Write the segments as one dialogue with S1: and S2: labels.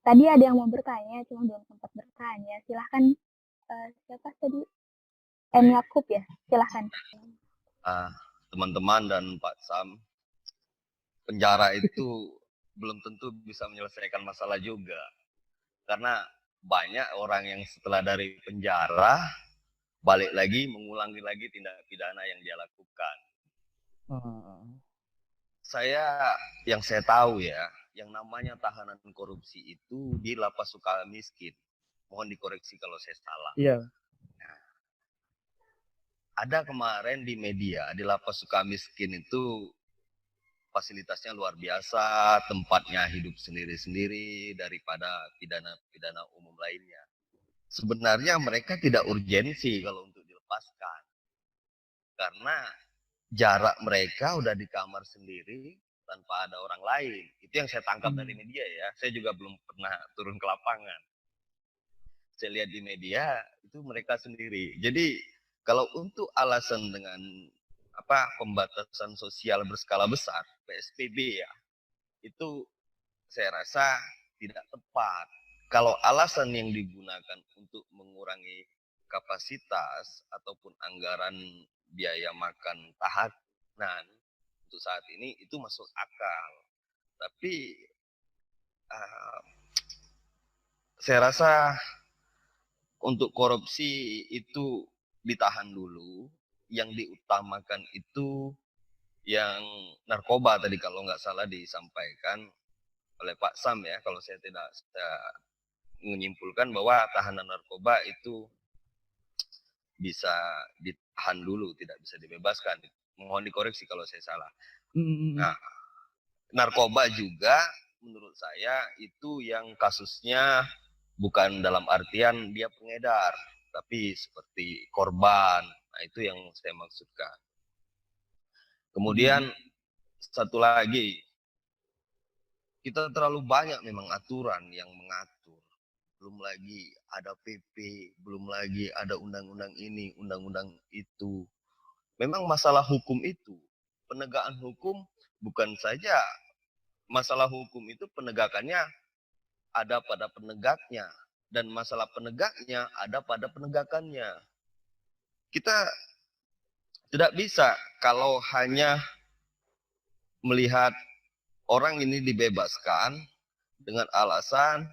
S1: Tadi ada yang mau bertanya, cuma belum sempat bertanya. Silahkan, siapa tadi? M.
S2: Baik,
S1: Yakub ya? Silahkan.
S2: teman-teman dan Pak Sam, penjara itu belum tentu bisa menyelesaikan masalah juga. Karena banyak orang yang setelah dari penjara, balik lagi, mengulangi lagi tindak pidana yang dia lakukan. Yang saya tahu ya, yang namanya tahanan korupsi itu di Lapas Sukamiskin. Mohon dikoreksi kalau saya salah.
S3: Iya.
S2: Ada kemarin di media, di Lapas Sukamiskin itu fasilitasnya luar biasa, tempatnya hidup sendiri-sendiri daripada pidana-pidana umum lainnya. Sebenarnya mereka tidak urgensi kalau untuk dilepaskan. Karena jarak mereka udah di kamar sendiri tanpa ada orang lain. Itu yang saya tangkap dari media ya. Saya juga belum pernah turun ke lapangan. Saya lihat di media itu mereka sendiri. Jadi kalau untuk alasan dengan pembatasan sosial berskala besar, PSBB ya, itu saya rasa tidak tepat. Kalau alasan yang digunakan untuk mengurangi kapasitas ataupun anggaran biaya makan tahanan untuk saat ini itu masuk akal. Tapi saya rasa untuk korupsi itu ditahan dulu. Yang diutamakan itu yang narkoba tadi kalau nggak salah disampaikan oleh Pak Sam ya, kalau saya tidak menyimpulkan bahwa tahanan narkoba itu bisa ditahan dulu, tidak bisa dibebaskan. Mohon dikoreksi kalau saya salah. Nah, narkoba juga menurut saya itu yang kasusnya bukan dalam artian dia pengedar, tapi seperti korban. Nah, itu yang saya maksudkan. Kemudian satu lagi, kita terlalu banyak memang aturan yang mengatur. Belum lagi ada PP, belum lagi ada undang-undang ini, undang-undang itu. Memang masalah hukum itu, penegakan hukum bukan saja masalah hukum itu penegakannya ada pada penegaknya. Dan masalah penegaknya ada pada penegakannya. Kita tidak bisa kalau hanya melihat orang ini dibebaskan dengan alasan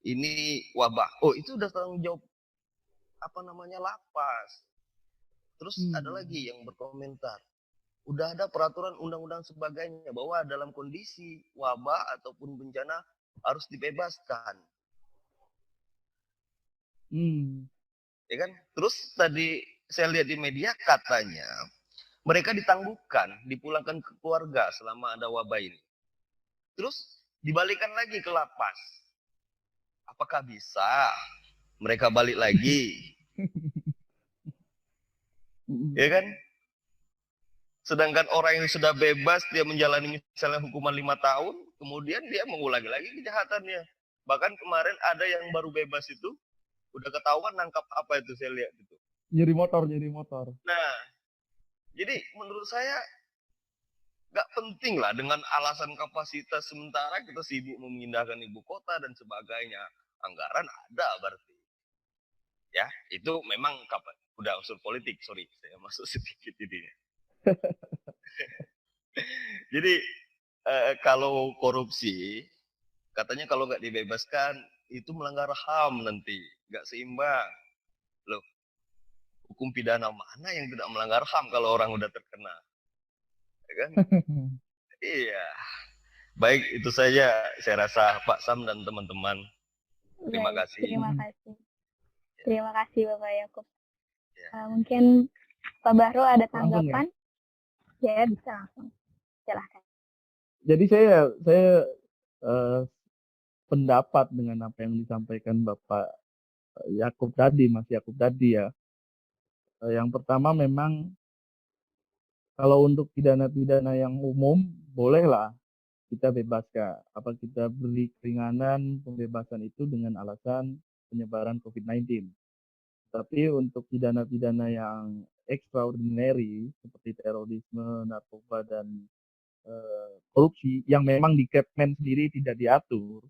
S2: ini wabah. Oh, itu udah tanggung jawab lapas. Terus ada lagi yang berkomentar, udah ada peraturan undang-undang sebagainya bahwa dalam kondisi wabah ataupun bencana harus dibebaskan. Ya kan? Terus tadi saya lihat di media katanya mereka ditangguhkan, dipulangkan ke keluarga selama ada wabah ini. Terus dibalikan lagi ke lapas. Apakah bisa mereka balik lagi? Ya kan? Sedangkan orang yang sudah bebas, dia menjalani misalnya hukuman 5 tahun, kemudian dia mengulangi lagi kejahatannya. Bahkan kemarin ada yang baru bebas itu, udah ketahuan nangkap apa itu saya lihat itu.
S3: Nyuri motor.
S2: Nah, jadi menurut saya nggak penting lah dengan alasan kapasitas sementara kita sibuk memindahkan ibu kota dan sebagainya. Anggaran ada berarti. Ya, itu memang udah unsur politik, sorry, saya masuk sedikit jadinya. Jadi kalau korupsi, katanya kalau nggak dibebaskan itu melanggar HAM nanti, nggak seimbang. Loh, hukum pidana mana yang tidak melanggar HAM kalau orang udah terkena? Ya kan? Iya. Baik, itu saja saya rasa Pak Sam dan teman-teman. Terima kasih.
S1: Terima kasih Bapak Yakub. Mungkin Pak Bahru ada tanggapan? Ya, bisa langsung. Silahkan.
S3: Jadi saya pendapat dengan apa yang disampaikan Bapak Yakub tadi, Mas Yakub tadi ya. Yang pertama memang kalau untuk pidana-pidana yang umum bolehlah kita bebaskan. Apa kita beri keringanan pembebasan itu dengan alasan penyebaran COVID-19. Tapi untuk pidana-pidana yang extraordinary seperti terorisme, narkoba, dan korupsi yang memang di Kepmen sendiri tidak diatur,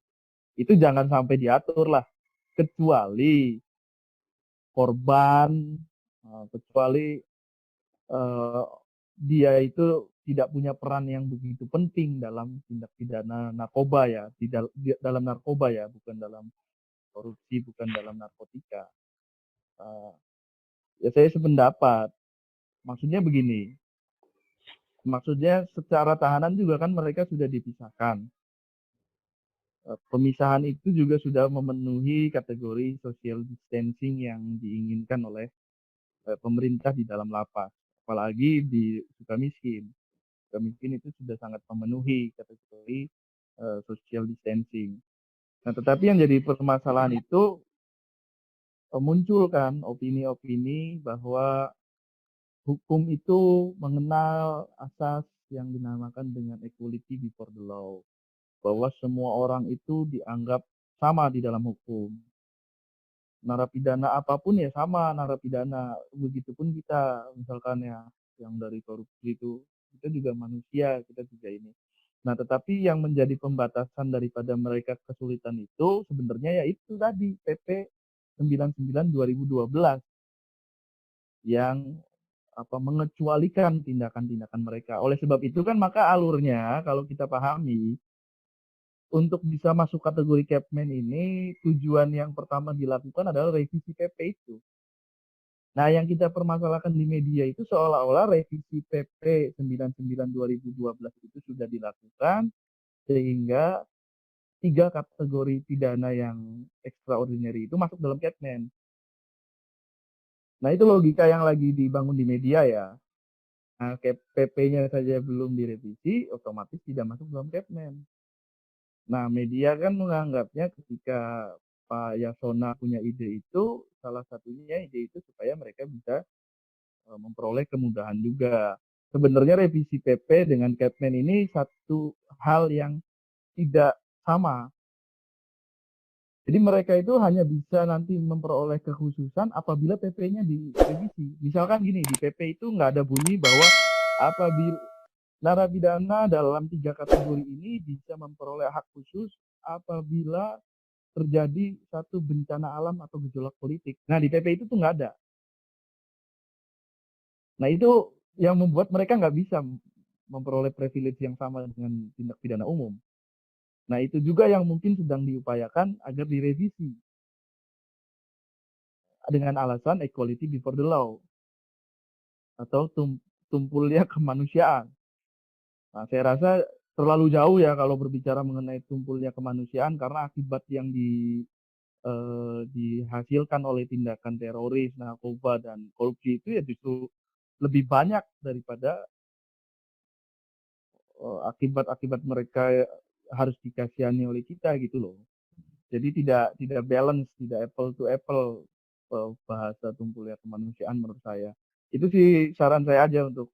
S3: Itu jangan sampai diatur lah, kecuali korban, kecuali dia itu tidak punya peran yang begitu penting dalam tindak pidana narkoba ya, dalam narkoba ya, bukan dalam korupsi, bukan dalam narkotika. Ya saya sependapat. Maksudnya begini, maksudnya secara tahanan juga kan mereka sudah dipisahkan. Pemisahan itu juga sudah memenuhi kategori social distancing yang diinginkan oleh pemerintah di dalam lapas. Apalagi di Sukamiskin. Sukamiskin itu sudah sangat memenuhi kategori social distancing. Nah, tetapi yang jadi permasalahan itu muncul kan opini-opini bahwa hukum itu mengenal asas yang dinamakan dengan equality before the law. Bahwa semua orang itu dianggap sama di dalam hukum. Narapidana apapun ya sama narapidana. Begitupun kita misalkan ya yang dari korupsi itu, kita juga manusia, kita juga ini. Nah, tetapi yang menjadi pembatasan daripada mereka kesulitan itu sebenarnya ya itu tadi PP 99 2012 yang mengecualikan tindakan-tindakan mereka. Oleh sebab itu kan maka alurnya kalau kita pahami untuk bisa masuk kategori Capman ini tujuan yang pertama dilakukan adalah revisi PP itu. Nah, yang kita permasalahkan di media itu seolah-olah revisi PP 99 2012 itu sudah dilakukan sehingga 3 kategori pidana yang extraordinary itu masuk dalam Capman. Nah, itu logika yang lagi dibangun di media ya. Nah, PP-nya saja belum direvisi, otomatis tidak masuk dalam Capman. Nah, media kan menganggapnya ketika Pak Yasona punya ide itu, salah satunya ide itu supaya mereka bisa memperoleh kemudahan juga. Sebenarnya revisi PP dengan Capman ini satu hal yang tidak sama. Jadi mereka itu hanya bisa nanti memperoleh kekhususan apabila PP-nya direvisi. Misalkan gini, di PP itu nggak ada bunyi bahwa apabila narapidana dalam 3 kategori ini bisa memperoleh hak khusus apabila terjadi satu bencana alam atau gejolak politik. Nah, di PP itu tuh nggak ada. Nah, itu yang membuat mereka nggak bisa memperoleh privilege yang sama dengan tindak pidana umum. Nah, itu juga yang mungkin sedang diupayakan agar direvisi dengan alasan equality before the law atau tumpulnya kemanusiaan. Nah, saya rasa terlalu jauh ya kalau berbicara mengenai tumpulnya kemanusiaan karena akibat yang dihasilkan oleh tindakan teroris, narkoba, dan korupsi itu ya justru lebih banyak daripada akibat-akibat mereka harus dikasihani oleh kita gitu loh. Jadi tidak balance, tidak apple to apple bahasa tumpulnya kemanusiaan menurut saya. Itu sih saran saya aja untuk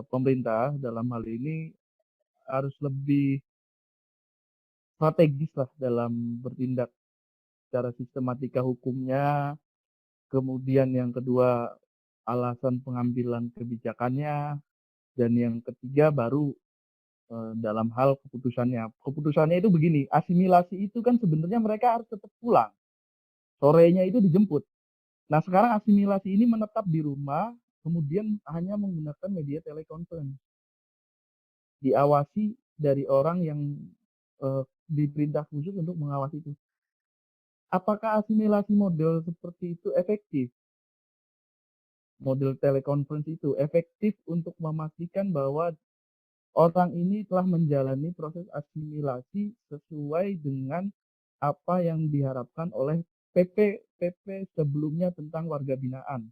S3: pemerintah dalam hal ini harus lebih strategis lah dalam bertindak secara sistematika hukumnya. Kemudian yang kedua alasan pengambilan kebijakannya, dan yang ketiga baru dalam hal keputusannya. Keputusannya itu begini, asimilasi itu kan sebenarnya mereka harus tetap pulang. Sorenya itu dijemput. Nah, sekarang asimilasi ini menetap di rumah, kemudian hanya menggunakan media telekonferensi. Diawasi dari orang yang diperintah khusus untuk mengawasi itu. Apakah asimilasi model seperti itu efektif? Model telekonferensi itu efektif untuk memastikan bahwa orang ini telah menjalani proses asimilasi sesuai dengan apa yang diharapkan oleh PP sebelumnya tentang warga binaan.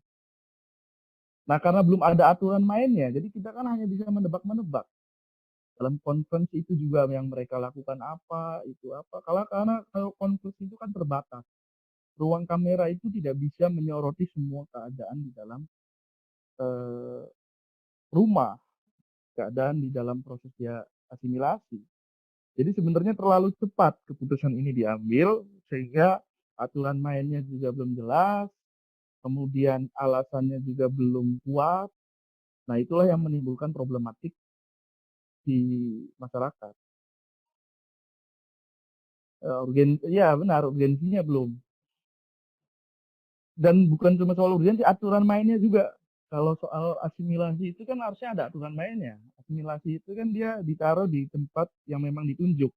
S3: Nah, karena belum ada aturan mainnya, jadi kita kan hanya bisa menebak-menebak. Dalam konferensi itu juga yang mereka lakukan apa, itu apa. Karena kalau konferensi itu kan terbatas. Ruang kamera itu tidak bisa menyoroti semua keadaan di dalam rumah, keadaan di dalam proses ya asimilasi. Jadi sebenarnya terlalu cepat keputusan ini diambil sehingga aturan mainnya juga belum jelas, kemudian alasannya juga belum kuat. Nah, itulah yang menimbulkan problematik di masyarakat. Iya benar, urgensinya belum. Dan bukan cuma soal urgensi, aturan mainnya juga. Kalau soal asimilasi itu kan harusnya ada aturan mainnya. Asimilasi itu kan dia ditaruh di tempat yang memang ditunjuk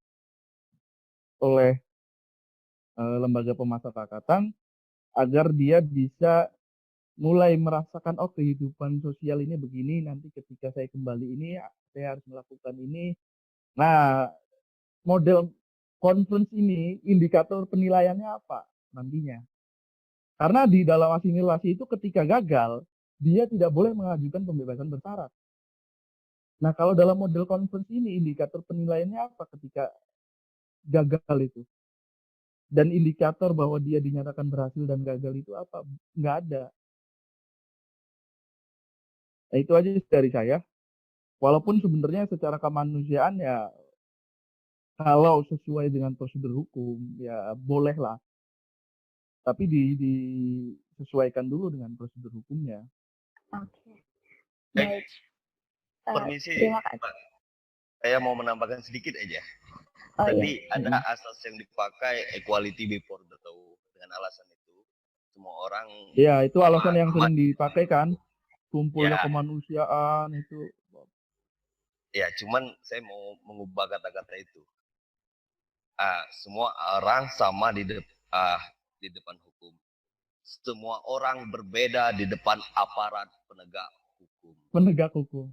S3: oleh lembaga pemasyarakatan agar dia bisa mulai merasakan, oh kehidupan sosial ini begini, nanti ketika saya kembali ini saya harus melakukan ini. Nah, model conference ini indikator penilaiannya apa nantinya? Karena di dalam asimilasi itu ketika gagal, dia tidak boleh mengajukan pembebasan bersyarat. Nah, kalau dalam model conference ini indikator penilaiannya apa ketika gagal itu? Dan indikator bahwa dia dinyatakan berhasil dan gagal itu apa? Nggak ada. Nah, itu aja dari saya. Walaupun sebenarnya secara kemanusiaan ya kalau sesuai dengan prosedur hukum ya bolehlah. Tapi disesuaikan dulu dengan prosedur hukumnya.
S1: Oke.
S2: Baik,
S1: Baik.
S2: permisi,
S1: Terima kasih.
S2: Pak. Saya mau menambahkan sedikit aja.
S1: Oh iya.
S2: Tadi ada asas yang dipakai equality before the law. Dengan alasan itu, semua orang
S3: Ya, itu alasan yang
S2: sama.
S3: sering dipakai kan. Kumpulnya
S2: Ya,
S3: kemanusiaan itu.
S2: ya, cuman saya mau mengubah kata-kata itu. Semua orang sama di depan hukum. Semua orang berbeda di depan aparat penegak hukum.
S3: Penegak hukum.